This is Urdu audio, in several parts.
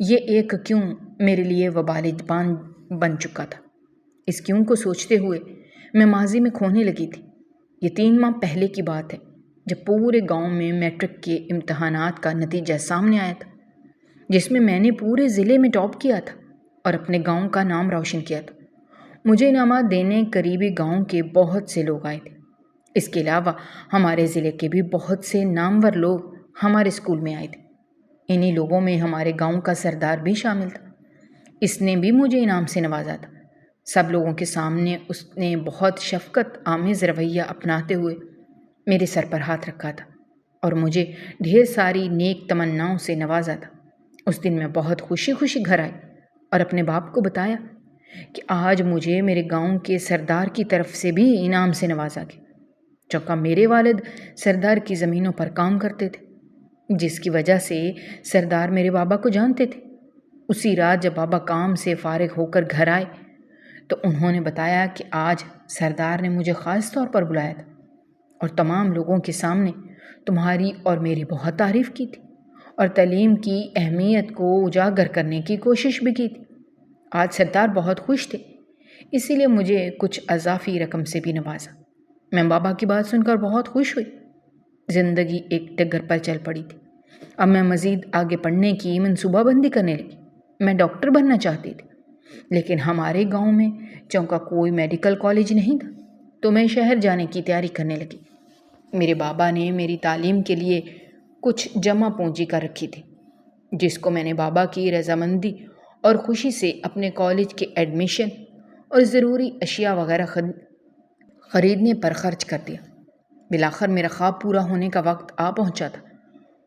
یہ ایک کیوں میرے لیے وبال جبان بن چکا تھا۔ اس کیوں کو سوچتے ہوئے میں ماضی میں کھونے لگی تھی۔ یہ 3 ماہ پہلے کی بات ہے جب پورے گاؤں میں میٹرک کے امتحانات کا نتیجہ سامنے آیا تھا، جس میں میں نے پورے ضلع میں ٹاپ کیا تھا اور اپنے گاؤں کا نام روشن کیا تھا۔ مجھے انعامات دینے قریبی گاؤں کے بہت سے لوگ آئے تھے۔ اس کے علاوہ ہمارے ضلع کے بھی بہت سے نامور لوگ ہمارے اسکول میں آئے تھے۔ انہی لوگوں میں ہمارے گاؤں کا سردار بھی شامل تھا۔ اس نے بھی مجھے انعام سے نوازا تھا۔ سب لوگوں کے سامنے اس نے بہت شفقت آمیز رویہ اپناتے ہوئے میرے سر پر ہاتھ رکھا تھا اور مجھے ڈھیر ساری نیک تمناؤں سے نوازا تھا۔ اس دن میں بہت خوشی خوشی گھر آئی اور اپنے باپ کو بتایا کہ آج مجھے میرے گاؤں کے سردار کی طرف سے بھی انعام سے نوازا گیا۔ چونکہ میرے والد سردار کی زمینوں پر کام کرتے تھے، جس کی وجہ سے سردار میرے بابا کو جانتے تھے۔ اسی رات جب بابا کام سے فارغ ہو کر گھر آئے تو انہوں نے بتایا کہ آج سردار نے مجھے خاص طور پر بلایا تھا اور تمام لوگوں کے سامنے تمہاری اور میری بہت تعریف کی تھی اور تعلیم کی اہمیت کو اجاگر کرنے کی کوشش بھی کی تھی۔ آج سردار بہت خوش تھے، اسی لیے مجھے کچھ اضافی رقم سے بھی نوازا۔ میں بابا کی بات سن کر بہت خوش ہوئی۔ زندگی ایک ڈگر پر چل پڑی تھی۔ اب میں مزید آگے پڑھنے کی منصوبہ بندی کرنے لگی۔ میں ڈاکٹر بننا چاہتی تھی، لیکن ہمارے گاؤں میں چونکہ کوئی میڈیکل کالج نہیں تھا تو میں شہر جانے کی تیاری کرنے لگی۔ میرے بابا نے میری تعلیم کے لیے کچھ جمع پونجی کر رکھی تھی، جس کو میں نے بابا کی رضامندی اور خوشی سے اپنے کالج کے ایڈمیشن اور ضروری اشیاء وغیرہ خریدنے پر خرچ کر دیا۔ بالآخر میرا خواب پورا ہونے کا وقت آ پہنچا تھا۔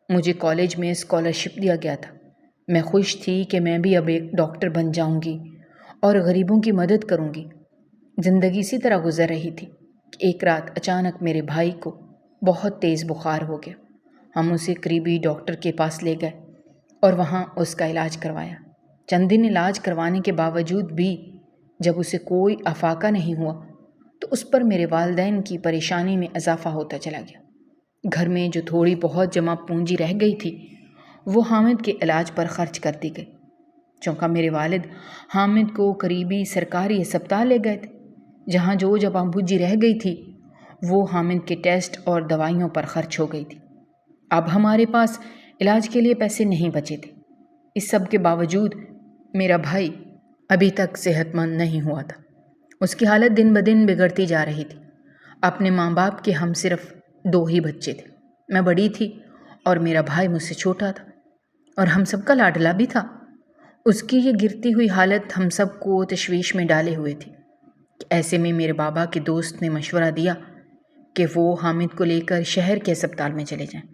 مجھے کالج میں اسکالرشپ دیا گیا تھا۔ میں خوش تھی کہ میں بھی اب ایک ڈاکٹر بن جاؤں گی اور غریبوں کی مدد کروں گی۔ زندگی اسی طرح گزر رہی تھی کہ ایک رات اچانک میرے بھائی کو بہت تیز بخار ہو گیا۔ ہم اسے قریبی ڈاکٹر کے پاس لے گئے اور وہاں اس کا علاج کروایا۔ چند دن علاج کروانے کے باوجود بھی جب اسے کوئی افاقہ نہیں ہوا تو اس پر میرے والدین کی پریشانی میں اضافہ ہوتا چلا گیا۔ گھر میں جو تھوڑی بہت جمع پونجی رہ گئی تھی وہ حامد کے علاج پر خرچ کر دی گئی۔ چونکہ میرے والد حامد کو قریبی سرکاری ہسپتال لے گئے تھے، جہاں جو جمع پونجی رہ گئی تھی وہ حامد کے ٹیسٹ اور دوائیوں پر خرچ ہو گئی تھی۔ اب ہمارے پاس علاج کے لیے پیسے نہیں بچے تھے۔ اس سب کے باوجود میرا بھائی ابھی تک صحت مند نہیں ہوا تھا۔ اس کی حالت دن بدن بگڑتی جا رہی تھی۔ اپنے ماں باپ کے ہم صرف 2 ہی بچے تھے۔ میں بڑی تھی اور میرا بھائی مجھ سے چھوٹا تھا اور ہم سب کا لاڈلا بھی تھا۔ اس کی یہ گرتی ہوئی حالت ہم سب کو تشویش میں ڈالے ہوئے تھی۔ ایسے میں میرے بابا کے دوست نے مشورہ دیا کہ وہ حامد کو لے کر شہر کے ہسپتال میں چلے جائیں۔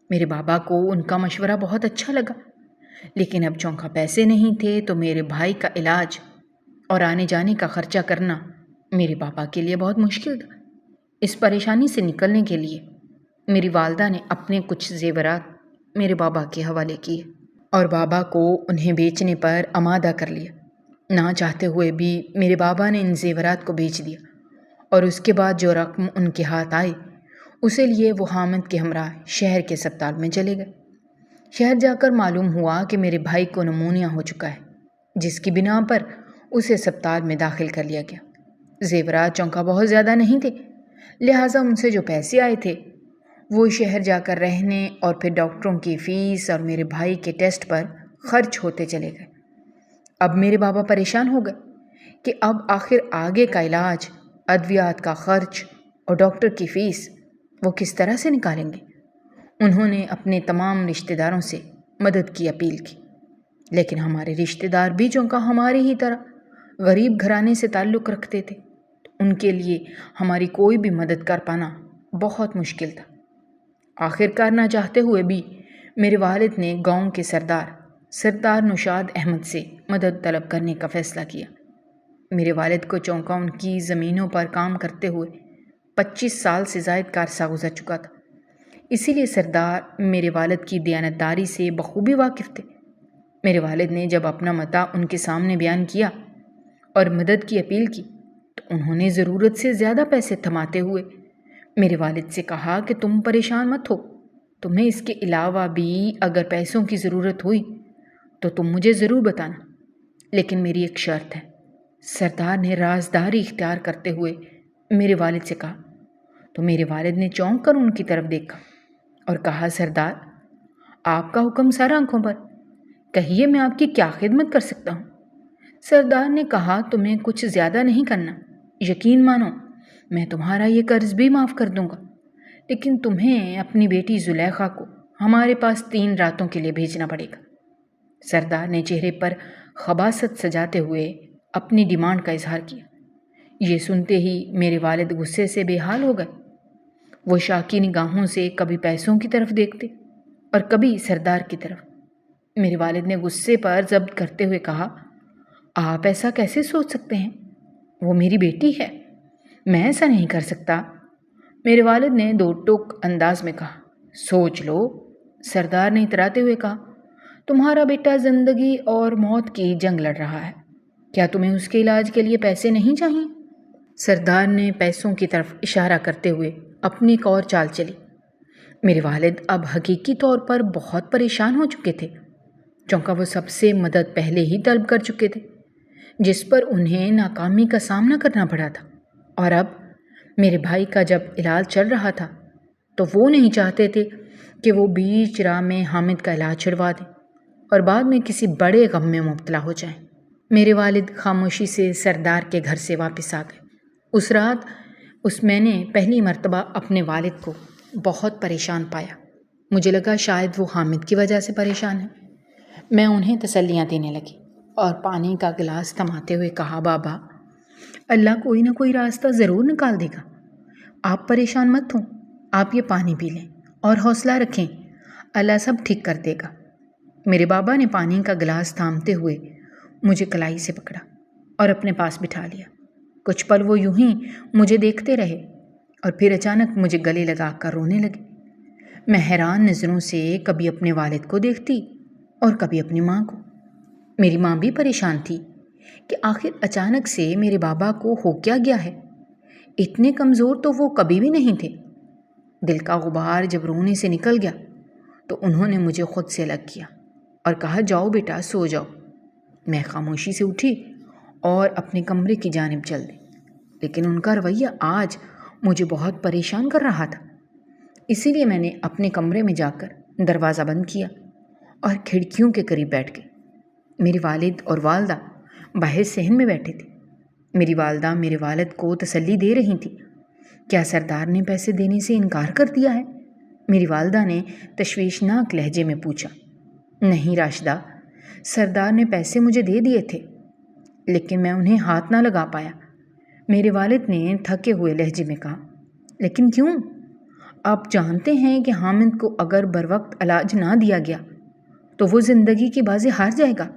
میرے بابا کو ان کا مشورہ بہت اچھا لگا، لیکن اب چونکہ پیسے نہیں تھے تو میرے بھائی کا علاج اور آنے جانے کا خرچہ کرنا میرے بابا کے لیے بہت مشکل تھا۔ اس پریشانی سے نکلنے کے لیے میری والدہ نے اپنے کچھ زیورات میرے بابا کے حوالے کیے اور بابا کو انہیں بیچنے پر آمادہ کر لیا۔ نہ چاہتے ہوئے بھی میرے بابا نے ان زیورات کو بیچ دیا اور اس کے بعد جو رقم ان کے ہاتھ آئی اسے لیے وہ حامد کے ہمراہ شہر کے ہسپتال میں چلے گئے۔ شہر جا کر معلوم ہوا کہ میرے بھائی کو نمونیا ہو چکا ہے، جس کی بنا پر اسے ہسپتال میں داخل کر لیا گیا۔ زیورات چونکہ بہت زیادہ نہیں تھے، لہٰذا ان سے جو پیسے آئے تھے وہ شہر جا کر رہنے اور پھر ڈاکٹروں کی فیس اور میرے بھائی کے ٹیسٹ پر خرچ ہوتے چلے گئے۔ اب میرے بابا پریشان ہو گئے کہ اب آخر آگے کا علاج، ادویات کا خرچ اور ڈاکٹر کی فیس وہ کس طرح سے نکالیں گے۔ انہوں نے اپنے تمام رشتہ داروں سے مدد کی اپیل کی، لیکن ہمارے رشتہ دار بھی چونکہ ہماری ہی طرح غریب گھرانے سے تعلق رکھتے تھے تو ان کے لیے ہماری کوئی بھی مدد کر پانا بہت مشکل تھا۔ آخر کار نہ چاہتے ہوئے بھی میرے والد نے گاؤں کے سردار نوشاد احمد سے مدد طلب کرنے کا فیصلہ کیا۔ میرے والد کو چونکہ ان کی زمینوں پر کام کرتے ہوئے 25 سال سے زائد کا عرصہ گزر چکا تھا، اسی لیے سردار میرے والد کی دیانتداری سے بخوبی واقف تھے۔ میرے والد نے جب اپنا متا ان کے سامنے بیان کیا اور مدد کی اپیل کی تو انہوں نے ضرورت سے زیادہ پیسے تھماتے ہوئے میرے والد سے کہا کہ تم پریشان مت ہو، تمہیں اس کے علاوہ بھی اگر پیسوں کی ضرورت ہوئی تو تم مجھے ضرور بتانا، لیکن میری ایک شرط ہے۔ سردار نے رازداری اختیار کرتے ہوئے میرے والد سے کہا۔ تو میرے والد نے چونک کر ان کی طرف دیکھا اور کہا، سردار آپ کا حکم سر آنکھوں پر، کہیے میں آپ کی کیا خدمت کر سکتا ہوں؟ سردار نے کہا، تمہیں کچھ زیادہ نہیں کرنا، یقین مانو میں تمہارا یہ قرض بھی معاف کر دوں گا، لیکن تمہیں اپنی بیٹی زلیخا کو ہمارے پاس 3 راتوں کے لیے بھیجنا پڑے گا۔ سردار نے چہرے پر خباثت سجاتے ہوئے اپنی ڈیمانڈ کا اظہار کیا۔ یہ سنتے ہی میرے والد غصے سے بے حال ہو گئے۔ وہ شاکی نگاہوں سے کبھی پیسوں کی طرف دیکھتے اور کبھی سردار کی طرف۔ میرے والد نے غصے پر ضبط کرتے ہوئے کہا، آپ ایسا کیسے سوچ سکتے ہیں؟ وہ میری بیٹی ہے، میں ایسا نہیں کر سکتا۔ میرے والد نے 2 ٹوک انداز میں کہا، سوچ لو۔ سردار نے اتراتے ہوئے کہا، تمہارا بیٹا زندگی اور موت کی جنگ لڑ رہا ہے، کیا تمہیں اس کے علاج کے لیے پیسے نہیں چاہیے؟ سردار نے پیسوں کی طرف اشارہ کرتے ہوئے اپنی ایک اور چال چلی۔ میرے والد اب حقیقی طور پر بہت پریشان ہو چکے تھے، چونکہ وہ سب سے مدد پہلے ہی طلب کر چکے تھے، جس پر انہیں ناکامی کا سامنا کرنا پڑا تھا، اور اب میرے بھائی کا جب علاج چل رہا تھا تو وہ نہیں چاہتے تھے کہ وہ بیچ راہ میں حامد کا علاج چھڑوا دیں اور بعد میں کسی بڑے غم میں مبتلا ہو جائیں۔ میرے والد خاموشی سے سردار کے گھر سے واپس آ گئے۔ اس رات میں نے پہلی مرتبہ اپنے والد کو بہت پریشان پایا۔ مجھے لگا شاید وہ حامد کی وجہ سے پریشان ہے۔ میں انہیں تسلیاں دینے لگی اور پانی کا گلاس تھماتے ہوئے کہا، بابا اللہ کوئی نہ کوئی راستہ ضرور نکال دے گا، آپ پریشان مت ہوں، آپ یہ پانی پی لیں اور حوصلہ رکھیں، اللہ سب ٹھیک کر دے گا۔ میرے بابا نے پانی کا گلاس تھامتے ہوئے مجھے کلائی سے پکڑا اور اپنے پاس بٹھا لیا۔ کچھ پل وہ یوں ہی مجھے دیکھتے رہے اور پھر اچانک مجھے گلے لگا کر رونے لگے۔ میں حیران نظروں سے کبھی اپنے والد کو دیکھتی اور کبھی اپنی ماں کو۔ میری ماں بھی پریشان تھی کہ آخر اچانک سے میرے بابا کو ہو کیا گیا ہے، اتنے کمزور تو وہ کبھی بھی نہیں تھے۔ دل کا غبار جب رونے سے نکل گیا تو انہوں نے مجھے خود سے الگ کیا اور کہا، جاؤ بیٹا سو جاؤ۔ میں خاموشی سے اٹھی اور اپنے کمرے کی جانب چل دی، لیکن ان کا رویہ آج مجھے بہت پریشان کر رہا تھا۔ اسی لیے میں نے اپنے کمرے میں جا کر دروازہ بند کیا اور کھڑکیوں کے قریب بیٹھ گئی۔ میری والد اور والدہ باہر صحن میں بیٹھے تھے۔ میری والدہ میرے والد کو تسلی دے رہی تھی۔ کیا سردار نے پیسے دینے سے انکار کر دیا ہے؟ میری والدہ نے تشویشناک لہجے میں پوچھا۔ نہیں راشدہ، سردار نے پیسے مجھے دے دیے تھے، لیکن میں انہیں ہاتھ نہ لگا پایا، میرے والد نے تھکے ہوئے لہجے میں کہا۔ لیکن کیوں؟ آپ جانتے ہیں کہ حامد کو اگر بروقت علاج نہ دیا گیا تو وہ زندگی کی بازی ہار جائے گا،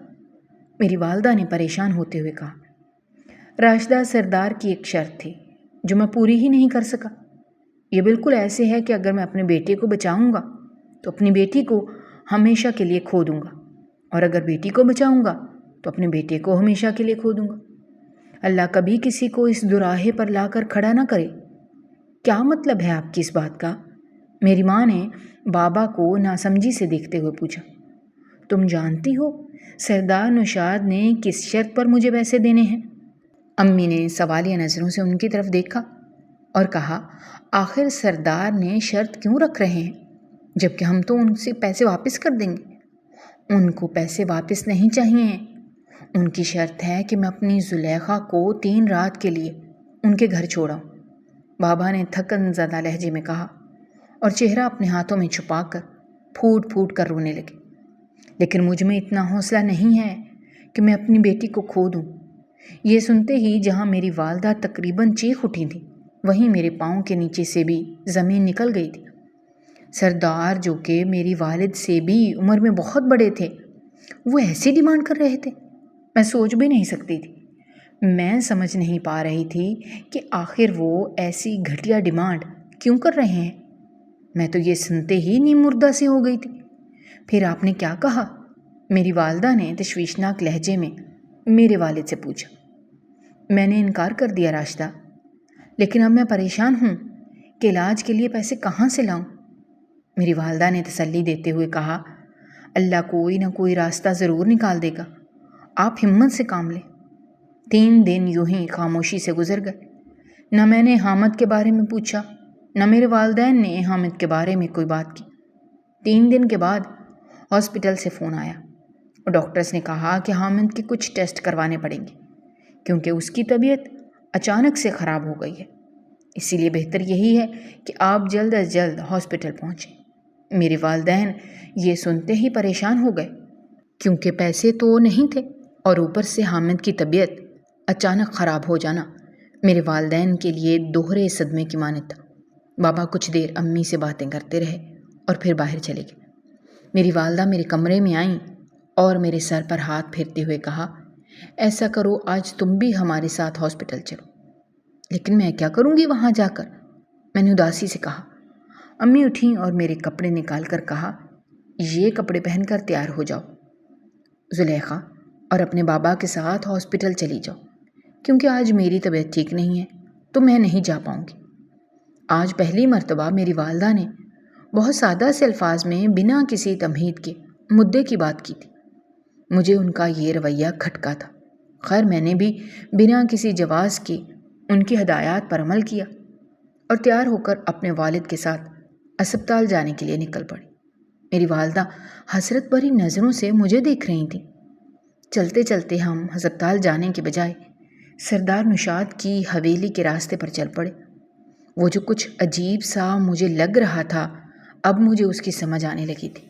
میری والدہ نے پریشان ہوتے ہوئے کہا۔ راشدہ، سردار کی ایک شرط تھی جو میں پوری ہی نہیں کر سکا۔ یہ بالکل ایسے ہے کہ اگر میں اپنے بیٹے کو بچاؤں گا تو اپنی بیٹی کو ہمیشہ کے لیے کھو دوں گا، اور اگر بیٹی کو بچاؤں گا تو اپنے بیٹے کو ہمیشہ کے لیے کھو دوں گا۔ اللہ کبھی کسی کو اس دوراہے پر لا کر کھڑا نہ کرے۔ کیا مطلب ہے آپ کی اس بات کا؟ میری ماں نے بابا کو ناسمجھی سے دیکھتے ہوئے پوچھا۔ تم جانتی ہو سردار نوشاد نے کس شرط پر مجھے پیسے دینے ہیں؟ امی نے سوالیہ نظروں سے ان کی طرف دیکھا اور کہا، آخر سردار نے شرط کیوں رکھ رہے ہیں جبکہ ہم تو ان سے پیسے واپس کر دیں گے؟ ان کو پیسے واپس نہیں چاہیے، ان کی شرط ہے کہ میں اپنی زلیخا کو 3 رات کے لیے ان کے گھر چھوڑاؤں، بابا نے تھکن زدہ لہجے میں کہا اور چہرہ اپنے ہاتھوں میں چھپا کر پھوٹ پھوٹ کر رونے لگے۔ لیکن مجھ میں اتنا حوصلہ نہیں ہے کہ میں اپنی بیٹی کو کھو دوں۔ یہ سنتے ہی جہاں میری والدہ تقریباً چیخ اٹھی تھی، وہیں میرے پاؤں کے نیچے سے بھی زمین نکل گئی تھی۔ سردار جو کہ میری والد سے بھی عمر میں بہت بڑے تھے، وہ ایسی ڈیمانڈ کر رہے تھے، میں سوچ بھی نہیں سکتی تھی۔ میں سمجھ نہیں پا رہی تھی کہ آخر وہ ایسی گھٹیا ڈیمانڈ کیوں کر رہے ہیں۔ میں تو یہ سنتے ہی نیم مردہ سی ہو گئی تھی۔ پھر آپ نے کیا کہا؟ میری والدہ نے تشویشناک لہجے میں میرے والد سے پوچھا۔ میں نے انکار کر دیا راشدہ، لیکن اب میں پریشان ہوں کہ علاج کے لیے پیسے کہاں سے لاؤں؟ میری والدہ نے تسلی دیتے ہوئے کہا، اللہ کوئی نہ کوئی راستہ ضرور نکال دے گا، آپ ہمت سے کام لیں۔ 3 دن یوں ہی خاموشی سے گزر گئے۔ نہ میں نے حامد کے بارے میں پوچھا، نہ میرے والدین نے حامد کے بارے میں کوئی بات کی۔ 3 دن کے بعد ہاسپٹل سے فون آیا اور ڈاکٹرز نے کہا کہ حامد کے کچھ ٹیسٹ کروانے پڑیں گے کیونکہ اس کی طبیعت اچانک سے خراب ہو گئی ہے، اسی لیے بہتر یہی ہے کہ آپ جلد از جلد ہاسپٹل پہنچیں۔ میرے والدین یہ سنتے ہی پریشان ہو گئے کیونکہ پیسے تو نہیں تھے اور اوپر سے حامد کی طبیعت اچانک خراب ہو جانا میرے والدین کے لیے دوہرے صدمے کی مانند تھا۔ بابا کچھ دیر امی سے باتیں کرتے رہے اور پھر باہر چلے گئے۔ میری والدہ میرے کمرے میں آئیں اور میرے سر پر ہاتھ پھیرتے ہوئے کہا، ایسا کرو آج تم بھی ہمارے ساتھ ہاسپٹل چلو۔ لیکن میں کیا کروں گی وہاں جا کر؟ میں نے اداسی سے کہا۔ امی اٹھیں اور میرے کپڑے نکال کر کہا، یہ کپڑے پہن کر تیار ہو جاؤ زلیخا اور اپنے بابا کے ساتھ ہاسپٹل چلی جاؤ، کیونکہ آج میری طبیعت ٹھیک نہیں ہے تو میں نہیں جا پاؤں گی۔ آج پہلی مرتبہ میری والدہ نے بہت سادہ سے الفاظ میں بنا کسی تمہید کے مدعے کی بات کی تھی۔ مجھے ان کا یہ رویہ کھٹکا تھا۔ خیر میں نے بھی بنا کسی جواز کے ان کی ہدایات پر عمل کیا اور تیار ہو کر اپنے والد کے ساتھ اسپتال جانے کے لیے نکل پڑی۔ میری والدہ حسرت بھری نظروں سے مجھے دیکھ رہی تھیں۔ چلتے چلتے ہم ہسپتال جانے کے بجائے سردار نشاد کی حویلی کے راستے پر چل پڑے۔ وہ جو کچھ عجیب سا مجھے لگ رہا تھا اب مجھے اس کی سمجھ آنے لگی تھی۔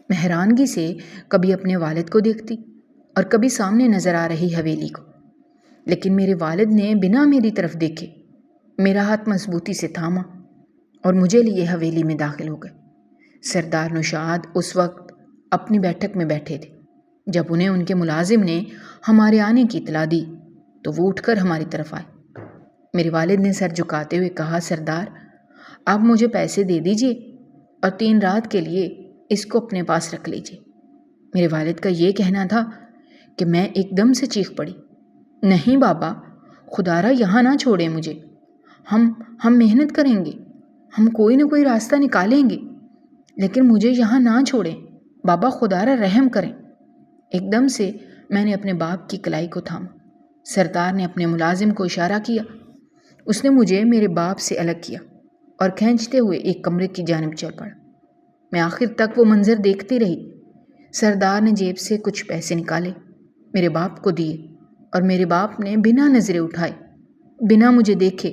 میں حیرانگی سے کبھی اپنے والد کو دیکھتی اور کبھی سامنے نظر آ رہی حویلی کو، لیکن میرے والد نے بنا میری طرف دیکھے میرا ہاتھ مضبوطی سے تھاما اور مجھے لیے حویلی میں داخل ہو گئے۔ سردار نشاد اس وقت اپنی بیٹھک میں بیٹھے تھے۔ جب انہیں ان کے ملازم نے ہمارے آنے کی اطلاع دی تو وہ اٹھ کر ہماری طرف آئے۔ میرے والد نے سر جھکاتے ہوئے کہا، سردار آپ مجھے پیسے دے دیجئے اور 3 رات کے لیے اس کو اپنے پاس رکھ لیجئے۔ میرے والد کا یہ کہنا تھا کہ میں ایک دم سے چیخ پڑی، نہیں بابا، خدا را یہاں نہ چھوڑیں مجھے، ہم محنت کریں گے، ہم کوئی نہ کوئی راستہ نکالیں گے، لیکن مجھے یہاں نہ چھوڑیں، بابا خدا را رحم کریں۔ ایک دم سے میں نے اپنے باپ کی کلائی کو تھاما۔ سردار نے اپنے ملازم کو اشارہ کیا، اس نے مجھے میرے باپ سے الگ کیا اور کھینچتے ہوئے ایک کمرے کی جانب چل پڑا۔ میں آخر تک وہ منظر دیکھتی رہی۔ سردار نے جیب سے کچھ پیسے نکالے، میرے باپ کو دیے اور میرے باپ نے بنا نظریں اٹھائے، بنا مجھے دیکھے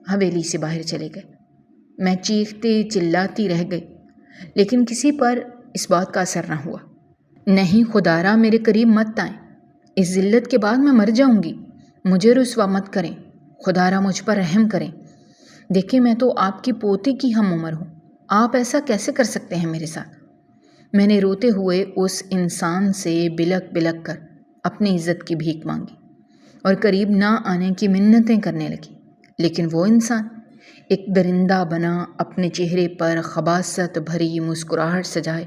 حویلی سے باہر چلے گئے۔ میں چیختی چلاتی رہ گئی، لیکن کسی پر اس بات کا اثر نہ ہوا۔ نہیں خدا را میرے قریب مت آئیں، اس ذلت کے بعد میں مر جاؤں گی، مجھے رسوا مت کریں، خدا را مجھ پر رحم کریں۔ دیکھیں میں تو آپ کی پوتی کی ہم عمر ہوں، آپ ایسا کیسے کر سکتے ہیں میرے ساتھ؟ میں نے روتے ہوئے اس انسان سے بلک بلک کر اپنی عزت کی بھیک مانگی اور قریب نہ آنے کی منتیں کرنے لگی، لیکن وہ انسان ایک درندہ بنا اپنے چہرے پر خباثت بھری مسکراہٹ سجائے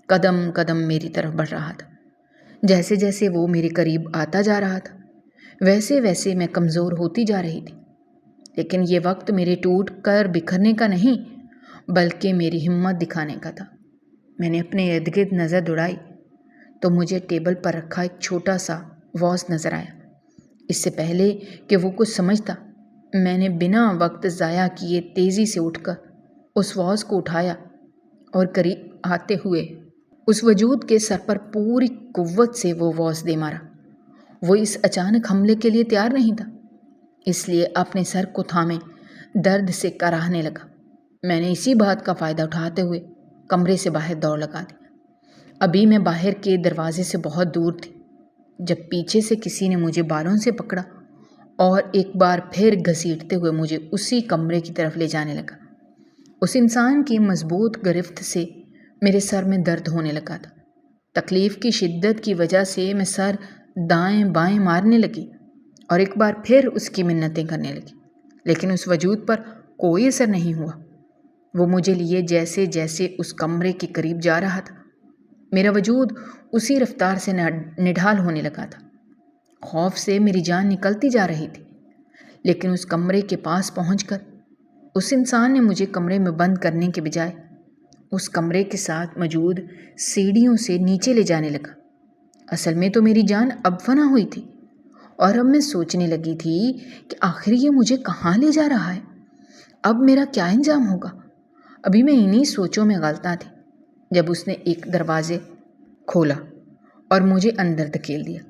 قدم قدم میری طرف بڑھ رہا تھا۔ جیسے جیسے وہ میرے قریب آتا جا رہا تھا ویسے ویسے میں کمزور ہوتی جا رہی تھی، لیکن یہ وقت میرے ٹوٹ کر بکھرنے کا نہیں بلکہ میری ہمت دکھانے کا تھا۔ میں نے اپنے ارد گرد نظر دوڑائی تو مجھے ٹیبل پر رکھا ایک چھوٹا سا واز نظر آیا۔ اس سے پہلے کہ وہ کچھ سمجھتا میں نے بنا وقت ضائع کیے تیزی سے اٹھ کر اس واز کو اٹھایا اور قریب آتے ہوئے اس وجود کے سر پر پوری قوت سے وہ واز دے مارا۔ وہ اس اچانک حملے کے لیے تیار نہیں تھا، اس لیے اپنے سر کو تھامے درد سے کراہنے لگا۔ میں نے اسی بات کا فائدہ اٹھاتے ہوئے کمرے سے باہر دوڑ لگا دی۔ ابھی میں باہر کے دروازے سے بہت دور تھی جب پیچھے سے کسی نے مجھے بالوں سے پکڑا اور ایک بار پھر گھسیٹتے ہوئے مجھے اسی کمرے کی طرف لے جانے لگا۔ اس انسان کی مضبوط گرفت سے میرے سر میں درد ہونے لگا تھا۔ تکلیف کی شدت کی وجہ سے میں سر دائیں بائیں مارنے لگی اور ایک بار پھر اس کی منتیں کرنے لگی، لیکن اس وجود پر کوئی اثر نہیں ہوا۔ وہ مجھے لیے جیسے جیسے اس کمرے کے قریب جا رہا تھا میرا وجود اسی رفتار سے نڈھال ہونے لگا تھا۔ خوف سے میری جان نکلتی جا رہی تھی، لیکن اس کمرے کے پاس پہنچ کر اس انسان نے مجھے کمرے میں بند کرنے کے بجائے اس کمرے کے ساتھ موجود سیڑھیوں سے نیچے لے جانے لگا۔ اصل میں تو میری جان اب فنا ہوئی تھی، اور اب میں سوچنے لگی تھی کہ آخر یہ مجھے کہاں لے جا رہا ہے، اب میرا کیا انجام ہوگا۔ ابھی میں انہی سوچوں میں غلطاں تھی جب اس نے ایک دروازے کھولا اور مجھے اندر دھکیل دیا۔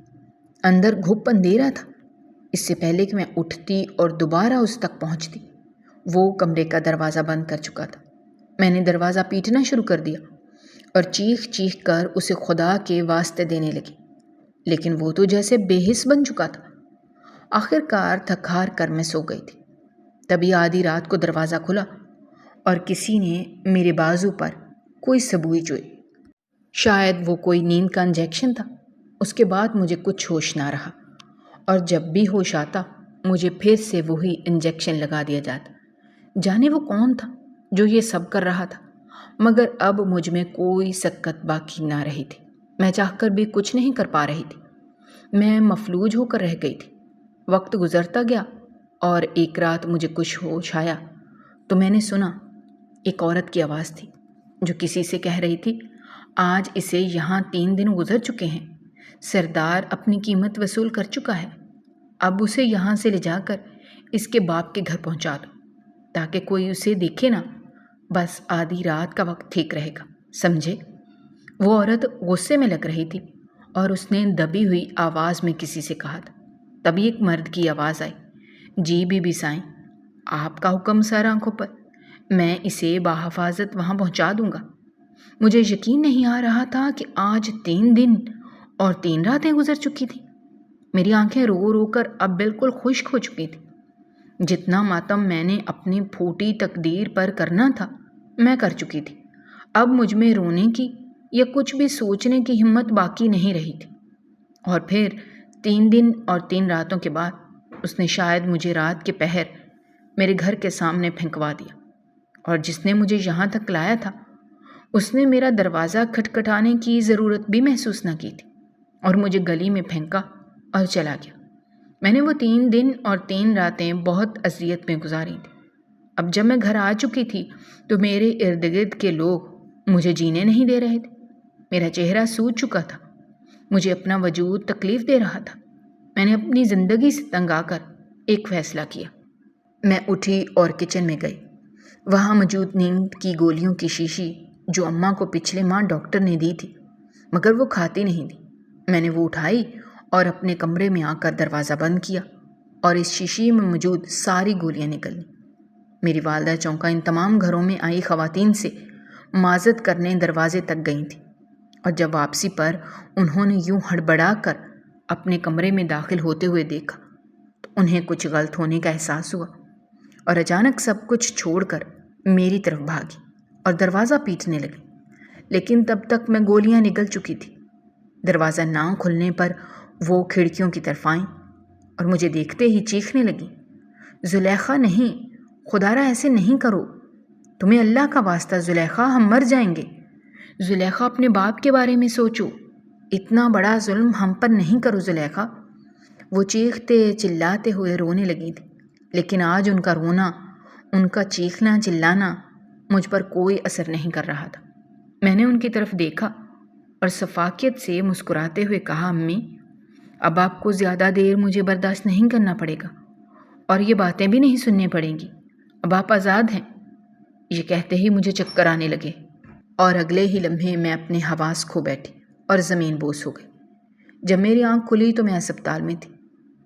اندر گھپ اندھیرا تھا۔ اس سے پہلے کہ میں اٹھتی اور دوبارہ اس تک پہنچتی، وہ کمرے کا دروازہ بند کر چکا تھا۔ میں نے دروازہ پیٹنا شروع کر دیا اور چیخ چیخ کر اسے خدا کے واسطے دینے لگی، لیکن وہ تو جیسے بے حس بن چکا تھا۔ آخر کار تھک ہار کر میں سو گئی تھی۔ تبھی آدھی رات کو دروازہ کھلا اور کسی نے میرے بازو پر کوئی سبوئی چوئی۔ شاید وہ کوئی نیند کا انجیکشن تھا۔ اس کے بعد مجھے کچھ ہوش نہ رہا، اور جب بھی ہوش آتا مجھے پھر سے وہی انجیکشن لگا دیا جاتا۔ جانے وہ کون تھا جو یہ سب کر رہا تھا، مگر اب مجھ میں کوئی سکت باقی نہ رہی تھی۔ میں چاہ کر بھی کچھ نہیں کر پا رہی تھی۔ میں مفلوج ہو کر رہ گئی تھی۔ وقت گزرتا گیا اور ایک رات مجھے کچھ ہوش آیا تو میں نے سنا ایک عورت کی آواز تھی جو کسی سے کہہ رہی تھی، آج اسے یہاں 3 دن گزر چکے ہیں، سردار اپنی قیمت وصول کر چکا ہے، اب اسے یہاں سے لے جا کر اس کے باپ کے گھر پہنچا دو تاکہ کوئی اسے دیکھے نہ، بس آدھی رات کا وقت ٹھیک رہے گا، سمجھے؟ وہ عورت غصے میں لگ رہی تھی اور اس نے دبی ہوئی آواز میں کسی سے کہا تھا۔ تبھی ایک مرد کی آواز آئی، جی بی بی سائیں، آپ کا حکم سر آنکھوں پر، میں اسے بحفاظت وہاں پہنچا دوں گا۔ مجھے یقین نہیں آ رہا تھا کہ آج 3 دن اور 3 راتیں گزر چکی تھیں۔ میری آنکھیں رو رو کر اب بالکل خشک ہو چکی تھیں۔ جتنا ماتم میں نے اپنی پھوٹی تقدیر پر کرنا تھا میں کر چکی تھی۔ اب مجھ میں رونے کی یا کچھ بھی سوچنے کی ہمت باقی نہیں رہی تھی۔ اور پھر 3 دن اور 3 راتوں کے بعد اس نے شاید مجھے رات کے پہر میرے گھر کے سامنے پھینکوا دیا، اور جس نے مجھے یہاں تک لایا تھا اس نے میرا دروازہ کھٹکھٹانے کی ضرورت بھی محسوس نہ کی تھی، اور مجھے گلی میں پھینکا اور چلا گیا۔ میں نے وہ 3 دن اور 3 راتیں بہت اذیت میں گزاری تھیں۔ اب جب میں گھر آ چکی تھی تو میرے ارد گرد کے لوگ مجھے جینے نہیں دے رہے تھے۔ میرا چہرہ سوج چکا تھا، مجھے اپنا وجود تکلیف دے رہا تھا۔ میں نے اپنی زندگی سے تنگ آ کر ایک فیصلہ کیا۔ میں اٹھی اور کچن میں گئی۔ وہاں موجود نیند کی گولیوں کی شیشی جو اماں کو پچھلے ماہ ڈاکٹر نے دی تھی مگر وہ کھاتی نہیں تھی، میں نے وہ اٹھائی اور اپنے کمرے میں آ کر دروازہ بند کیا اور اس شیشی میں موجود ساری گولیاں نکل لیں۔ میری والدہ چونکا ان تمام گھروں میں آئی خواتین سے معذرت کرنے دروازے تک گئی تھیں، اور جب واپسی پر انہوں نے یوں ہڑبڑا کر اپنے کمرے میں داخل ہوتے ہوئے دیکھا تو انہیں کچھ غلط ہونے کا احساس ہوا، اور اچانک سب کچھ چھوڑ کر میری طرف بھاگی اور دروازہ پیٹنے لگی، لیکن تب تک میں گولیاں نگل چکی تھی۔ دروازہ نہ کھلنے پر وہ کھڑکیوں کی طرف آئیں اور مجھے دیکھتے ہی چیخنے لگیں، زلیخا نہیں، خدا را ایسے نہیں کرو، تمہیں اللہ کا واسطہ زلیخا، ہم مر جائیں گے، زلیخا اپنے باپ کے بارے میں سوچو، اتنا بڑا ظلم ہم پر نہیں کرو زلیخا۔ وہ چیختے چلاتے ہوئے رونے لگی تھی، لیکن آج ان کا رونا، ان کا چیخنا چلانا مجھ پر کوئی اثر نہیں کر رہا تھا۔ میں نے ان کی طرف دیکھا اور شفقت سے مسکراتے ہوئے کہا، امی، اب آپ کو زیادہ دیر مجھے برداشت نہیں کرنا پڑے گا اور یہ باتیں بھی نہیں سننی پڑیں گی، اب آپ آزاد ہیں۔ یہ کہتے ہی مجھے چکر آنے لگے اور اگلے ہی لمحے میں اپنے حواس کھو بیٹھی اور زمین بوس ہو گئی۔ جب میری آنکھ کھلی تو میں اسپتال میں تھی،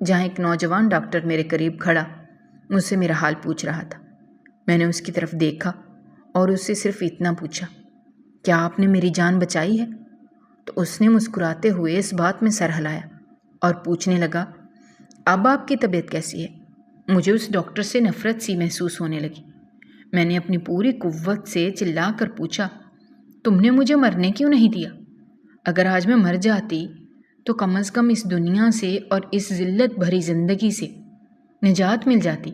جہاں ایک نوجوان ڈاکٹر میرے قریب کھڑا مجھ سے میرا حال پوچھ رہا تھا۔ میں نے اس کی طرف دیکھا اور اس سے صرف اتنا پوچھا، کیا آپ نے میری جان بچائی ہے؟ تو اس نے مسکراتے ہوئے اس بات میں سر ہلایا اور پوچھنے لگا، اب آپ کی طبیعت کیسی ہے؟ مجھے اس ڈاکٹر سے نفرت سی محسوس ہونے لگی۔ میں نے اپنی پوری قوت سے چلا کر پوچھا، تم نے مجھے مرنے کیوں نہیں دیا؟ اگر آج میں مر جاتی تو کم از کم اس دنیا سے اور اس ذلت بھری زندگی سے نجات مل جاتی،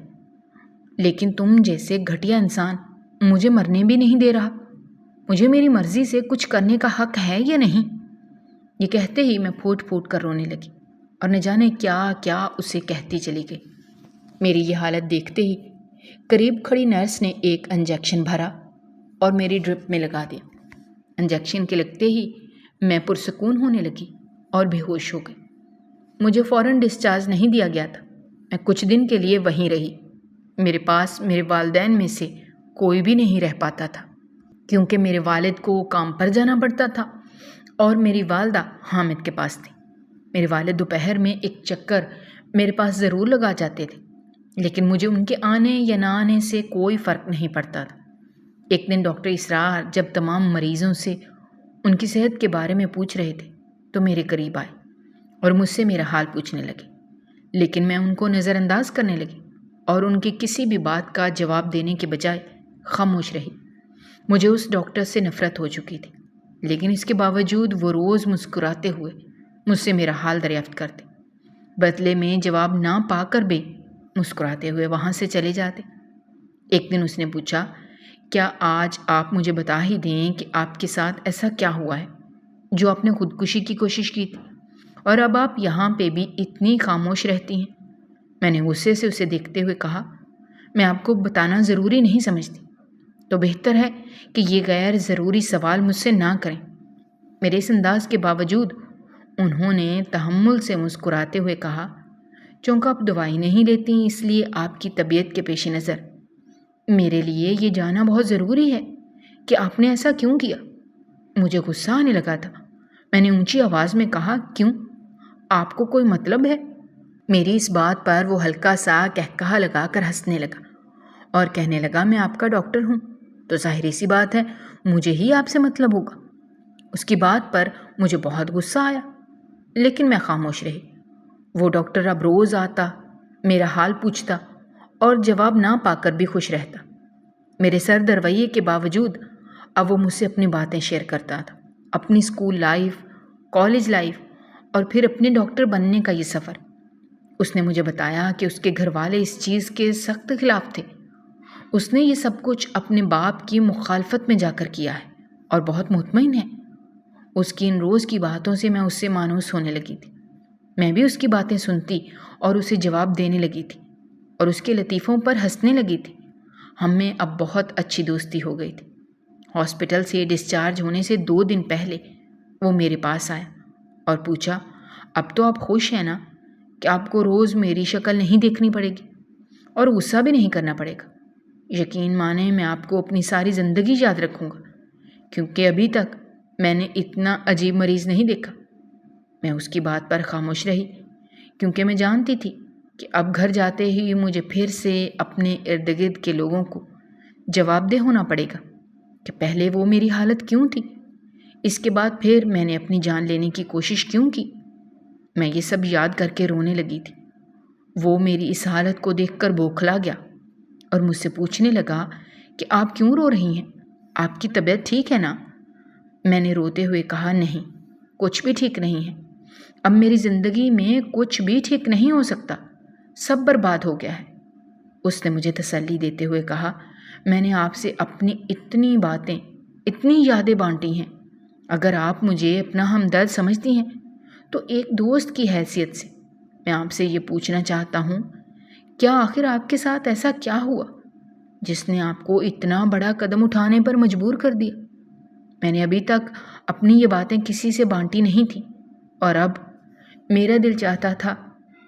لیکن تم جیسے گھٹیا انسان مجھے مرنے بھی نہیں دے رہا۔ مجھے میری مرضی سے کچھ کرنے کا حق ہے یا نہیں؟ یہ کہتے ہی میں پھوٹ پھوٹ کر رونے لگی اور نہ جانے کیا کیا اسے کہتی چلی گئی۔ میری یہ حالت دیکھتے ہی قریب کھڑی نرس نے ایک انجیکشن بھرا اور میری ڈرپ میں لگا دیا۔ انجیکشن کے لگتے ہی میں پرسکون ہونے لگی اور بے ہوش ہو گئی۔ مجھے فوراً ڈسچارج نہیں دیا گیا تھا۔ میں کچھ دن کے لیے وہیں رہی۔ میرے پاس میرے والدین میں سے کوئی بھی نہیں رہ پاتا تھا، کیونکہ میرے والد کو کام پر جانا پڑتا تھا اور میری والدہ حامد کے پاس تھی۔ میرے والد دوپہر میں ایک چکر میرے پاس ضرور لگا جاتے تھے، لیکن مجھے ان کے آنے یا نہ آنے سے کوئی فرق نہیں پڑتا تھا۔ ایک دن ڈاکٹر اسرار جب تمام مریضوں سے ان کی صحت کے بارے میں پوچھ رہے تھے تو میرے قریب آئے اور مجھ سے میرا حال پوچھنے لگے، لیکن میں ان کو نظر انداز کرنے لگی اور ان کی کسی بھی بات کا جواب دینے کے بجائے خاموش رہی۔ مجھے اس ڈاکٹر سے نفرت ہو چکی تھی، لیکن اس کے باوجود وہ روز مسکراتے ہوئے مجھ سے میرا حال دریافت کرتے، بدلے میں جواب نہ پا کر بھی مسکراتے ہوئے وہاں سے چلے جاتے۔ ایک دن اس نے پوچھا، کیا آج آپ مجھے بتا ہی دیں کہ آپ کے ساتھ ایسا کیا ہوا ہے جو آپ نے خودکشی کی کوشش کی تھی اور اب آپ یہاں پہ بھی اتنی خاموش رہتی ہیں؟ میں نے غصے سے اسے دیکھتے ہوئے کہا، میں آپ کو بتانا ضروری نہیں سمجھتی، تو بہتر ہے کہ یہ غیر ضروری سوال مجھ سے نہ کریں۔ میرے اس انداز کے باوجود انہوں نے تحمل سے مسکراتے ہوئے کہا، چونکہ آپ دوائی نہیں لیتی اس لیے آپ کی طبیعت کے پیش نظر میرے لیے یہ جاننا بہت ضروری ہے کہ آپ نے ایسا کیوں کیا۔ مجھے غصہ آنے لگا تھا۔ میں نے اونچی آواز میں کہا، کیوں؟ آپ کو کوئی مطلب ہے؟ میری اس بات پر وہ ہلکا سا کہکہا لگا کر ہنسنے لگا اور کہنے لگا، میں آپ کا ڈاکٹر ہوں تو ظاہری سی بات ہے مجھے ہی آپ سے مطلب ہوگا۔ اس کی بات پر مجھے بہت غصہ آیا، لیکن میں خاموش رہی۔ وہ ڈاکٹر اب روز آتا، میرا حال پوچھتا اور جواب نہ پا کر بھی خوش رہتا۔ میرے سرد رویے کے باوجود اب وہ مجھ سے اپنی باتیں شیئر کرتا تھا، اپنی اسکول لائف، کالج لائف اور پھر اپنے ڈاکٹر بننے کا یہ سفر۔ اس نے مجھے بتایا کہ اس کے گھر والے اس چیز کے سخت خلاف تھے۔ اس نے یہ سب کچھ اپنے باپ کی مخالفت میں جا کر کیا ہے اور بہت مطمئن ہے۔ اس کی ان روز کی باتوں سے میں اس سے مانوس ہونے لگی تھی۔ میں بھی اس کی باتیں سنتی اور اسے جواب دینے لگی تھی اور اس کے لطیفوں پر ہنسنے لگی تھی۔ ہم میں اب بہت اچھی دوستی ہو گئی تھی۔ ہاسپٹل سے ڈسچارج ہونے سے 2 دن پہلے وہ میرے پاس آیا اور پوچھا، اب تو آپ خوش ہیں نا کہ آپ کو روز میری شکل نہیں دیکھنی پڑے گی اور غصہ بھی نہیں کرنا پڑے گا؟ یقین مانیں میں آپ کو اپنی ساری زندگی یاد رکھوں گا، کیونکہ ابھی تک میں نے اتنا عجیب مریض نہیں دیکھا۔ میں اس کی بات پر خاموش رہی، کیونکہ میں جانتی تھی کہ اب گھر جاتے ہی مجھے پھر سے اپنے ارد گرد کے لوگوں کو جواب دہ ہونا پڑے گا کہ پہلے وہ میری حالت کیوں تھی، اس کے بعد پھر میں نے اپنی جان لینے کی کوشش کیوں کی۔ میں یہ سب یاد کر کے رونے لگی تھی۔ وہ میری اس حالت کو دیکھ کر بوکھلا گیا اور مجھ سے پوچھنے لگا کہ آپ کیوں رو رہی ہیں؟ آپ کی طبیعت ٹھیک ہے نا؟ میں نے روتے ہوئے کہا، نہیں، کچھ بھی ٹھیک نہیں ہے۔ اب میری زندگی میں کچھ بھی ٹھیک نہیں ہو سکتا، سب برباد ہو گیا ہے۔ اس نے مجھے تسلی دیتے ہوئے کہا، میں نے آپ سے اپنی اتنی باتیں، اتنی یادیں بانٹی ہیں، اگر آپ مجھے اپنا ہمدرد سمجھتی ہیں تو ایک دوست کی حیثیت سے میں آپ سے یہ پوچھنا چاہتا ہوں، کیا آخر آپ کے ساتھ ایسا کیا ہوا جس نے آپ کو اتنا بڑا قدم اٹھانے پر مجبور کر دیا؟ میں نے ابھی تک اپنی یہ باتیں کسی سے بانٹی نہیں تھی اور اب میرا دل چاہتا تھا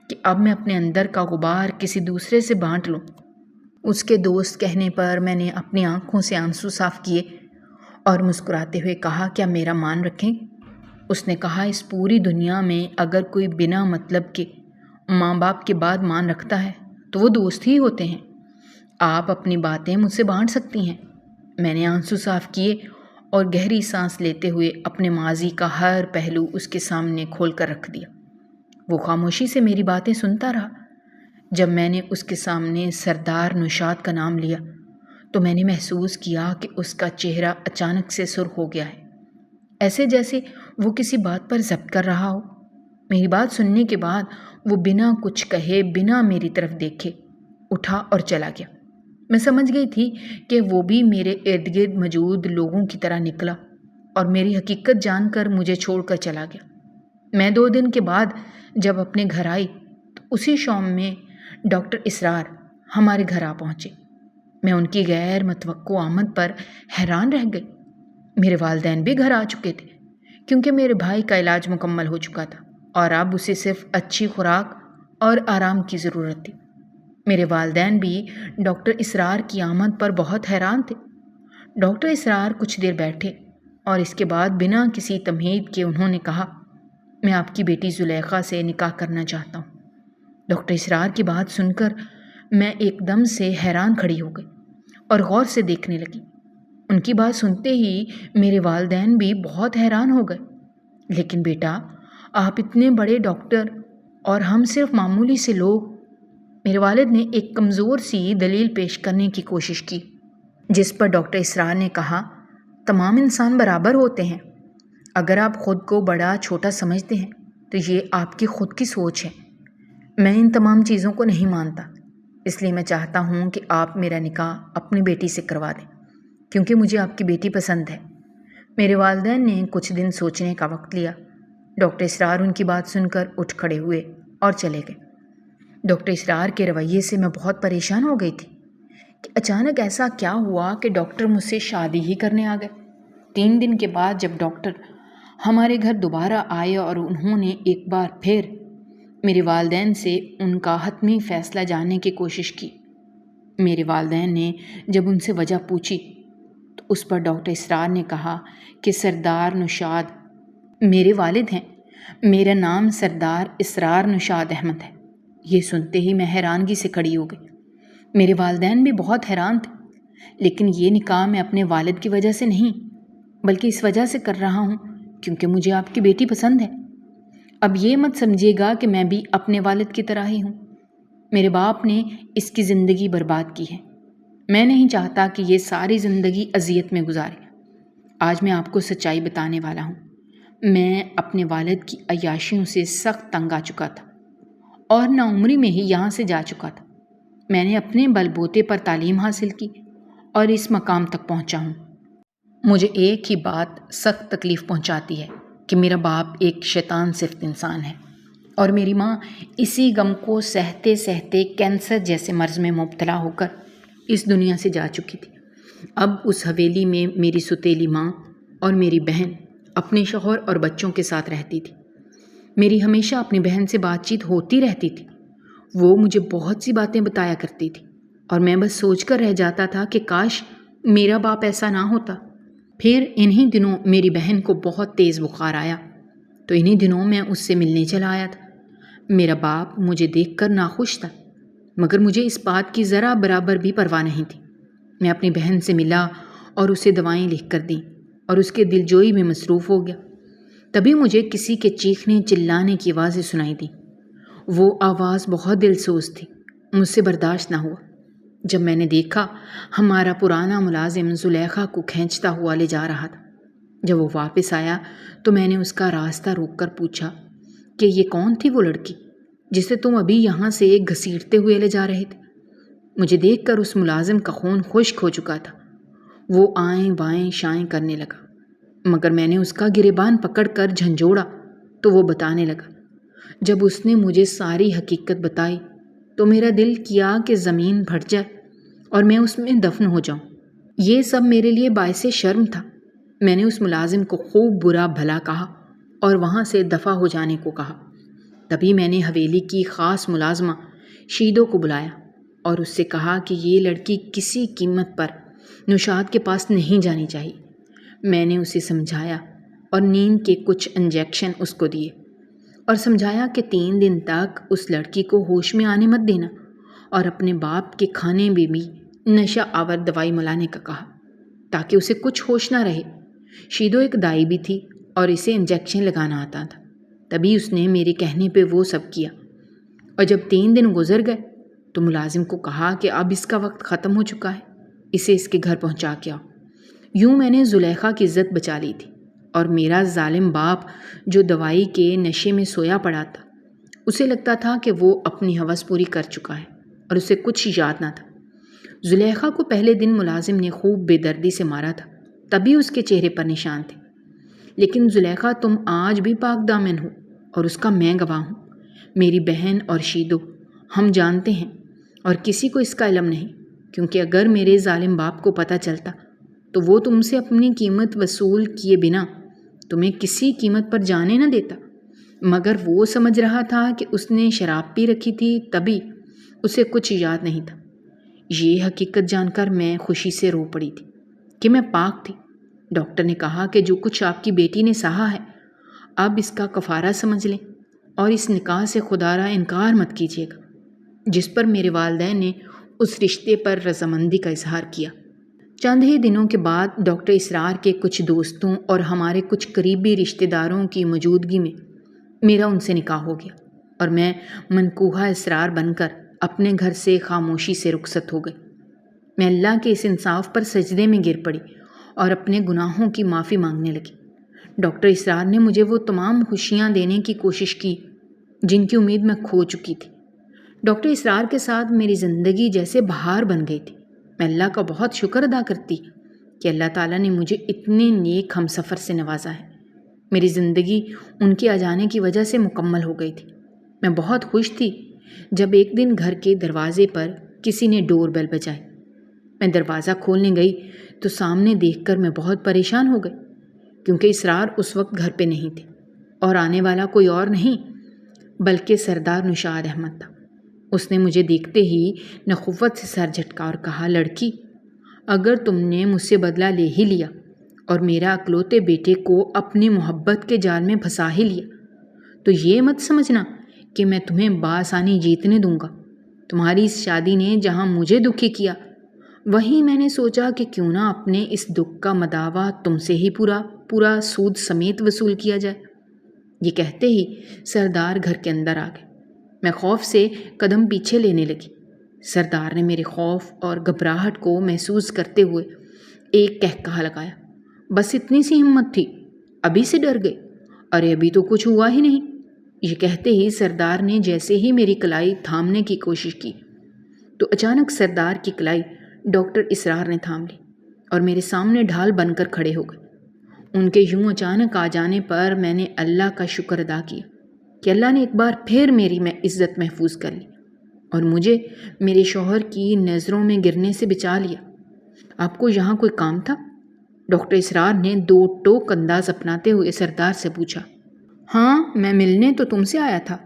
کہ اب میں اپنے اندر کا غبار کسی دوسرے سے بانٹ لوں۔ اس کے دوست کہنے پر میں نے اپنی آنکھوں سے آنسو صاف کیے اور مسکراتے ہوئے کہا، کیا میرا مان رکھیں؟ اس نے کہا، اس پوری دنیا میں اگر کوئی بنا مطلب کے ماں باپ کے بعد مان رکھتا ہے تو وہ دوست ہی ہوتے ہیں۔ آپ اپنی باتیں مجھ سے بانٹ سکتی ہیں۔ میں نے آنسو صاف کیے اور گہری سانس لیتے ہوئے اپنے ماضی کا ہر پہلو اس کے سامنے کھول کر رکھ دیا۔ وہ خاموشی سے میری باتیں سنتا رہا۔ جب میں نے اس کے سامنے سردار نوشاد کا نام لیا تو میں نے محسوس کیا کہ اس کا چہرہ اچانک سے سرخ ہو گیا ہے، ایسے جیسے وہ کسی بات پر ضبط کر رہا ہو۔ میری بات سننے کے بعد وہ بنا کچھ کہے، بنا میری طرف دیکھے اٹھا اور چلا گیا۔ میں سمجھ گئی تھی کہ وہ بھی میرے ارد گرد موجود لوگوں کی طرح نکلا اور میری حقیقت جان کر مجھے چھوڑ کر چلا گیا۔ میں 2 دن کے بعد جب اپنے گھر آئی تو اسی شام میں ڈاکٹر اسرار ہمارے گھر آ پہنچے۔ میں ان کی غیر متوقع آمد پر حیران رہ گئی۔ میرے والدین بھی گھر آ چکے تھے کیونکہ میرے بھائی کا علاج مکمل ہو چکا تھا اور اب اسے صرف اچھی خوراک اور آرام کی ضرورت تھی۔ میرے والدین بھی ڈاکٹر اسرار کی آمد پر بہت حیران تھے۔ ڈاکٹر اسرار کچھ دیر بیٹھے اور اس کے بعد بنا کسی تمہید کے انہوں نے کہا، میں آپ کی بیٹی زلیخا سے نکاح کرنا چاہتا ہوں۔ ڈاکٹر اسرار کی بات سن کر میں ایک دم سے حیران کھڑی ہو گئی اور غور سے دیکھنے لگی۔ ان کی بات سنتے ہی میرے والدین بھی بہت حیران ہو گئے۔ لیکن بیٹا، آپ اتنے بڑے ڈاکٹر اور ہم صرف معمولی سے لوگ۔ میرے والد نے ایک کمزور سی دلیل پیش کرنے کی کوشش کی، جس پر ڈاکٹر اسرار نے کہا، تمام انسان برابر ہوتے ہیں۔ اگر آپ خود کو بڑا چھوٹا سمجھتے ہیں تو یہ آپ کی خود کی سوچ ہے۔ میں ان تمام چیزوں کو نہیں مانتا، اس لیے میں چاہتا ہوں کہ آپ میرا نکاح اپنی بیٹی سے کروا دیں کیونکہ مجھے آپ کی بیٹی پسند ہے۔ میرے والدین نے کچھ دن سوچنے کا وقت لیا۔ ڈاکٹر اسرار ان کی بات سن کر اٹھ کھڑے ہوئے اور چلے گئے۔ ڈاکٹر اسرار کے رویے سے میں بہت پریشان ہو گئی تھی کہ اچانک ایسا کیا ہوا کہ ڈاکٹر مجھ سے شادی ہی کرنے آ گئے۔ 3 دن کے بعد جب ڈاکٹر ہمارے گھر دوبارہ آئے اور انہوں نے ایک بار پھر میرے والدین سے ان کا حتمی فیصلہ جاننے کی کوشش کی، میرے والدین نے جب ان سے وجہ پوچھی تو اس پر ڈاکٹر اسرار نے کہا کہ سردار نوشاد میرے والد ہیں، میرا نام سردار اسرار نوشاد احمد ہے۔ یہ سنتے ہی میں حیرانگی سے کھڑی ہو گئی۔ میرے والدین بھی بہت حیران تھے، لیکن یہ نکاح میں اپنے والد کی وجہ سے نہیں بلکہ اس وجہ سے کر رہا ہوں کیونکہ مجھے آپ کی بیٹی پسند ہے۔ اب یہ مت سمجھیے گا کہ میں بھی اپنے والد کی طرح ہی ہوں۔ میرے باپ نے اس کی زندگی برباد کی ہے۔ میں نہیں چاہتا کہ یہ ساری زندگی اذیت میں گزارے۔ آج میں آپ کو سچائی بتانے والا ہوں۔ میں اپنے والد کی عیاشیوں سے سخت تنگ آ چکا تھا اور ناعمری میں ہی یہاں سے جا چکا تھا۔ میں نے اپنے بل بوتے پر تعلیم حاصل کی اور اس مقام تک پہنچا ہوں۔ مجھے ایک ہی بات سخت تکلیف پہنچاتی ہے کہ میرا باپ ایک شیطان صفت انسان ہے اور میری ماں اسی غم کو سہتے سہتے کینسر جیسے مرض میں مبتلا ہو کر اس دنیا سے جا چکی تھی۔ اب اس حویلی میں میری ستیلی ماں اور میری بہن اپنے شوہر اور بچوں کے ساتھ رہتی تھی۔ میری ہمیشہ اپنی بہن سے بات چیت ہوتی رہتی تھی۔ وہ مجھے بہت سی باتیں بتایا کرتی تھی اور میں بس سوچ کر رہ جاتا تھا کہ کاش میرا باپ ایسا نہ ہوتا۔ پھر انہی دنوں میری بہن کو بہت تیز بخار آیا تو انہی دنوں میں اس سے ملنے چلا آیا تھا۔ میرا باپ مجھے دیکھ کر ناخوش تھا، مگر مجھے اس بات کی ذرا برابر بھی پرواہ نہیں تھی۔ میں اپنی بہن سے ملا اور اسے دوائیں لکھ کر دیں اور اس کے دلجوئی میں مصروف ہو گیا۔ تبھی مجھے کسی کے چیخنے چلانے کی آوازیں سنائی دیں۔ وہ آواز بہت دلسوز تھی، مجھ سے برداشت نہ ہوا۔ جب میں نے دیکھا ہمارا پرانا ملازم زلیخا کو کھینچتا ہوا لے جا رہا تھا۔ جب وہ واپس آیا تو میں نے اس کا راستہ روک کر پوچھا کہ یہ کون تھی وہ لڑکی جسے تم ابھی یہاں سے گھسیٹتے ہوئے لے جا رہے تھے؟ مجھے دیکھ کر اس ملازم کا خون خشک ہو چکا تھا۔ وہ آئیں بائیں شائیں کرنے لگا، مگر میں نے اس کا گریبان پکڑ کر جھنجھوڑا تو وہ بتانے لگا۔ جب اس نے مجھے ساری حقیقت بتائی تو میرا دل کیا کہ زمین پھٹ جائے اور میں اس میں دفن ہو جاؤں۔ یہ سب میرے لیے باعث شرم تھا۔ میں نے اس ملازم کو خوب برا بھلا کہا اور وہاں سے دفع ہو جانے کو کہا۔ تبھی میں نے حویلی کی خاص ملازمہ شیدو کو بلایا اور اس سے کہا کہ یہ لڑکی کسی قیمت پر نوشاد کے پاس نہیں جانی چاہیے۔ میں نے اسے سمجھایا اور نیند کے کچھ انجیکشن اس کو دیے اور سمجھایا کہ 3 دن تک اس لڑکی کو ہوش میں آنے مت دینا اور اپنے باپ کے کھانے میں بھی نشہ آور دوائی ملانے کا کہا تاکہ اسے کچھ ہوش نہ رہے۔ شیدو ایک دائی بھی تھی اور اسے انجیکشن لگانا آتا تھا۔ تبھی اس نے میرے کہنے پہ وہ سب کیا اور جب 3 دن گزر گئے تو ملازم کو کہا کہ اب اس کا وقت ختم ہو چکا ہے، اسے اس کے گھر پہنچا کے آؤ۔ یوں میں نے زلیخا کی عزت بچا لی تھی اور میرا ظالم باپ جو دوائی کے نشے میں سویا پڑا تھا، اسے لگتا تھا کہ وہ اپنی ہوس پوری کر چکا ہے اور اسے کچھ یاد نہ تھا۔ زلیخا کو پہلے دن ملازم نے خوب بے دردی سے مارا تھا، تبھی اس کے چہرے پر نشان تھے۔ لیکن زلیخا تم آج بھی پاک دامن ہو اور اس کا میں گواہ ہوں۔ میری بہن اور شیدو ہم جانتے ہیں اور کسی کو اس کا علم نہیں۔ کیونکہ اگر میرے ظالم باپ کو پتہ چلتا تو وہ تم سے اپنی قیمت وصول کیے بنا تمہیں کسی قیمت پر جانے نہ دیتا، مگر وہ سمجھ رہا تھا کہ اس نے شراب پی رکھی تھی، تبھی اسے کچھ یاد نہیں تھا۔ یہ حقیقت جان کر میں خوشی سے رو پڑی تھی کہ میں پاک تھی۔ ڈاکٹر نے کہا کہ جو کچھ آپ کی بیٹی نے سہا ہے اب اس کا کفارہ سمجھ لیں اور اس نکاح سے خدا را انکار مت کیجیے گا جس پر میرے والدین نے اس رشتے پر رضامندی کا اظہار کیا۔ چند ہی دنوں کے بعد ڈاکٹر اسرار کے کچھ دوستوں اور ہمارے کچھ قریبی رشتہ داروں کی موجودگی میں میرا ان سے نکاح ہو گیا اور میں منقوہہ اسرار بن کر اپنے گھر سے خاموشی سے رخصت ہو گئی۔ میں اللہ کے اس انصاف پر سجدے میں گر پڑی اور اپنے گناہوں کی معافی مانگنے لگی۔ ڈاکٹر اسرار نے مجھے وہ تمام خوشیاں دینے کی کوشش کی جن کی امید میں کھو چکی تھی۔ ڈاکٹر اسرار کے ساتھ میری زندگی جیسے بہار بن گئی تھی۔ میں اللہ کا بہت شکر ادا کرتی کہ اللہ تعالیٰ نے مجھے اتنے نیک ہم سفر سے نوازا ہے۔ میری زندگی ان کے آ جانے کی وجہ سے مکمل ہو گئی تھی۔ میں بہت خوش تھی جب ایک دن گھر کے دروازے پر کسی نے ڈور بیل بجائی۔ میں دروازہ کھولنے گئی تو سامنے دیکھ کر میں بہت پریشان ہو گئی کیونکہ اسرار اس وقت گھر پہ نہیں تھے اور آنے والا کوئی اور نہیں بلکہ سردار نشاد احمد تھا۔ اس نے مجھے دیکھتے ہی نخوت سے سر جھٹکا اور کہا، لڑکی، اگر تم نے مجھ سے بدلہ لے ہی لیا اور میرا اکلوتے بیٹے کو اپنی محبت کے جال میں پھنسا ہی لیا تو یہ مت سمجھنا کہ میں تمہیں بآسانی جیتنے دوں گا۔ تمہاری اس شادی نے جہاں مجھے دکھی کیا وہیں میں نے سوچا کہ کیوں نہ اپنے اس دکھ کا مداوع تم سے ہی پورا سود سمیت وصول کیا جائے۔ یہ کہتے ہی سردار گھر کے اندر آ گئے۔ میں خوف سے قدم پیچھے لینے لگی۔ سردار نے میرے خوف اور گھبراہٹ کو محسوس کرتے ہوئے ایک کہکہا لگایا، بس اتنی سی ہمت تھی، ابھی سے ڈر گئے؟ ارے ابھی تو کچھ ہوا ہی نہیں۔ یہ کہتے ہی سردار نے جیسے ہی میری کلائی تھامنے کی کوشش کی تو اچانک سردار کی کلائی ڈاکٹر اسرار نے تھام لی اور میرے سامنے ڈھال بن کر کھڑے ہو گئے۔ ان کے یوں اچانک آ جانے پر میں نے اللہ کا شکر ادا کیا کہ اللہ نے ایک بار پھر میری عزت محفوظ کر لی اور مجھے میرے شوہر کی نظروں میں گرنے سے بچا لیا۔ آپ کو یہاں کوئی کام تھا؟ ڈاکٹر اسرار نے دو ٹوک انداز اپناتے ہوئے سردار سے پوچھا۔ ہاں، میں ملنے تو تم سے آیا تھا،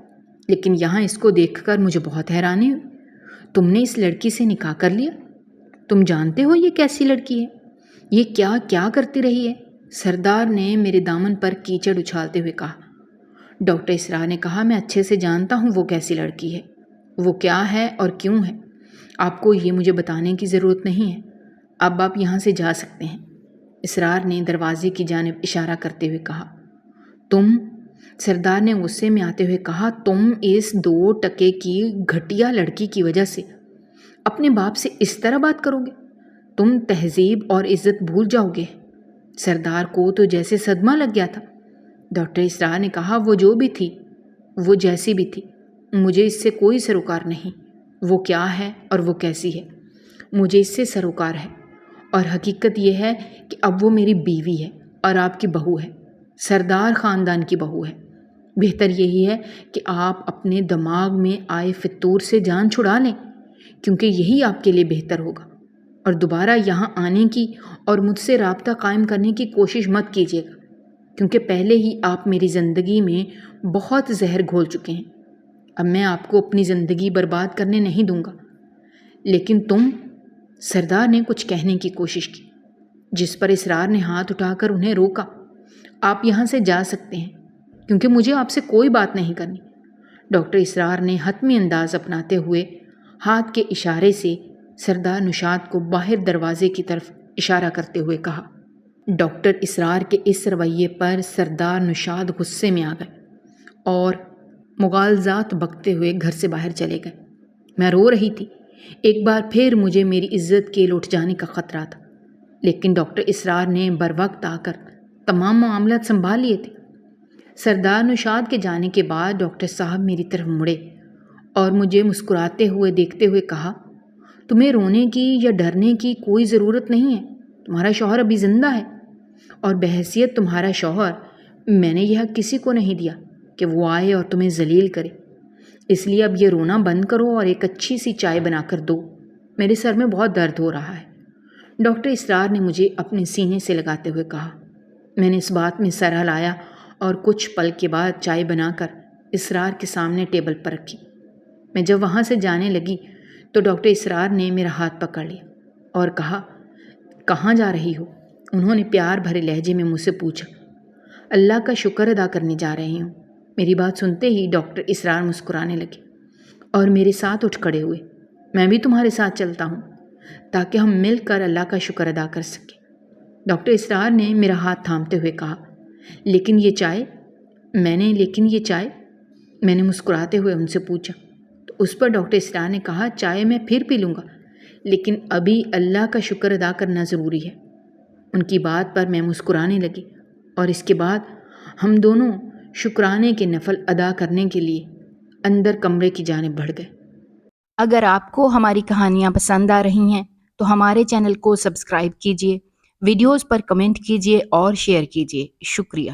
لیکن یہاں اس کو دیکھ کر مجھے بہت حیرانی ہوئی۔ تم نے اس لڑکی سے نکاح کر لیا؟ تم جانتے ہو یہ کیسی لڑکی ہے؟ یہ کیا کرتی رہی ہے؟ سردار نے میرے دامن پر کیچڑ اچھالتے ہوئے کہا۔ ڈاکٹر اسرار نے کہا، میں اچھے سے جانتا ہوں وہ کیسی لڑکی ہے، وہ کیا ہے اور کیوں ہے۔ آپ کو یہ مجھے بتانے کی ضرورت نہیں ہے۔ اب آپ یہاں سے جا سکتے ہیں۔ اسرار نے دروازے کی جانب اشارہ کرتے ہوئے کہا۔ تم، سردار نے غصے میں آتے ہوئے کہا، تم اس 2 ٹکے کی گھٹیا لڑکی کی وجہ سے اپنے باپ سے اس طرح بات کرو گے؟ تم تہذیب اور عزت بھول جاؤ گے۔ سردار کو تو جیسے صدمہ لگ گیا تھا۔ ڈاکٹر اسرار نے کہا، وہ جو بھی تھی، وہ جیسی بھی تھی، مجھے اس سے کوئی سروکار نہیں۔ وہ کیا ہے اور وہ کیسی ہے، مجھے اس سے سروکار ہے، اور حقیقت یہ ہے کہ اب وہ میری بیوی ہے اور آپ کی بہو ہے، سردار خاندان کی بہو ہے۔ بہتر یہی ہے کہ آپ اپنے دماغ میں آئے فطور سے جان چھڑا لیں، کیونکہ یہی آپ کے لیے بہتر ہوگا، اور دوبارہ یہاں آنے کی اور مجھ سے رابطہ قائم کرنے کی کوشش مت کیجیے گا، کیونکہ پہلے ہی آپ میری زندگی میں بہت زہر گھول چکے ہیں۔ اب میں آپ کو اپنی زندگی برباد کرنے نہیں دوں گا۔ لیکن تم، سردار نے کچھ کہنے کی کوشش کی، جس پر اسرار نے ہاتھ اٹھا کر انہیں روکا۔ آپ یہاں سے جا سکتے ہیں کیونکہ مجھے آپ سے کوئی بات نہیں کرنی۔ ڈاکٹر اسرار نے حتمی انداز اپناتے ہوئے ہاتھ کے اشارے سے سردار نشاد کو باہر دروازے کی طرف اشارہ کرتے ہوئے کہا۔ ڈاکٹر اسرار کے اس رویے پر سردار نشاد غصے میں آ گئے اور مغالطات بکتے ہوئے گھر سے باہر چلے گئے۔ میں رو رہی تھی۔ ایک بار پھر مجھے میری عزت کے لوٹ جانے کا خطرہ تھا، لیکن ڈاکٹر اسرار نے بروقت آ کر تمام معاملات سنبھال لیے تھے۔ سردار نشاد کے جانے کے بعد ڈاکٹر صاحب میری طرف مڑے اور مجھے مسکراتے ہوئے دیکھتے ہوئے کہا، تمہیں رونے کی یا ڈرنے کی کوئی ضرورت نہیں ہے، تمہارا شوہر ابھی زندہ ہے، اور بحیثیت تمہارا شوہر میں نے یہ حق کسی کو نہیں دیا کہ وہ آئے اور تمہیں ذلیل کرے۔ اس لیے اب یہ رونا بند کرو اور ایک اچھی سی چائے بنا کر دو۔ میرے سر میں بہت درد ہو رہا ہے، ڈاکٹر اسرار نے مجھے اپنے سینے سے لگاتے ہوئے کہا۔ میں نے اس بات میں سر ہلایا اور کچھ پل کے بعد چائے بنا کر اسرار کے سامنے ٹیبل پر رکھی۔ میں جب وہاں سے جانے لگی تو ڈاکٹر اسرار نے میرا ہاتھ پکڑ لیا اور کہا، کہاں جا رہی ہو؟ انہوں نے پیار بھرے لہجے میں مجھ سے پوچھا۔ اللہ کا شکر ادا کرنے جا رہی ہوں۔ میری بات سنتے ہی ڈاکٹر اسرار مسکرانے لگے اور میرے ساتھ اٹھ کھڑے ہوئے۔ میں بھی تمہارے ساتھ چلتا ہوں تاکہ ہم مل کر اللہ کا شکر ادا کر سکیں۔ ڈاکٹر اسرار نے میرا ہاتھ تھامتے ہوئے کہا، لیکن یہ چائے؟ میں نے مسکراتے ہوئے ان سے پوچھا تو اس پر ڈاکٹر اسرار نے کہا، چائے میں پھر پی لوں گا، لیکن ابھی اللہ کا شکر ادا کرنا ضروری ہے۔ ان کی بات پر میں مسکرانے لگی اور اس کے بعد ہم دونوں شکرانے کے نفل ادا کرنے کے لیے اندر کمرے کی جانب بڑھ گئے۔ اگر آپ کو ہماری کہانیاں پسند آ رہی ہیں تو ہمارے چینل کو سبسکرائب کیجیے، ویڈیوز پر کمنٹ کیجیے اور شیئر کیجیے۔ شکریہ۔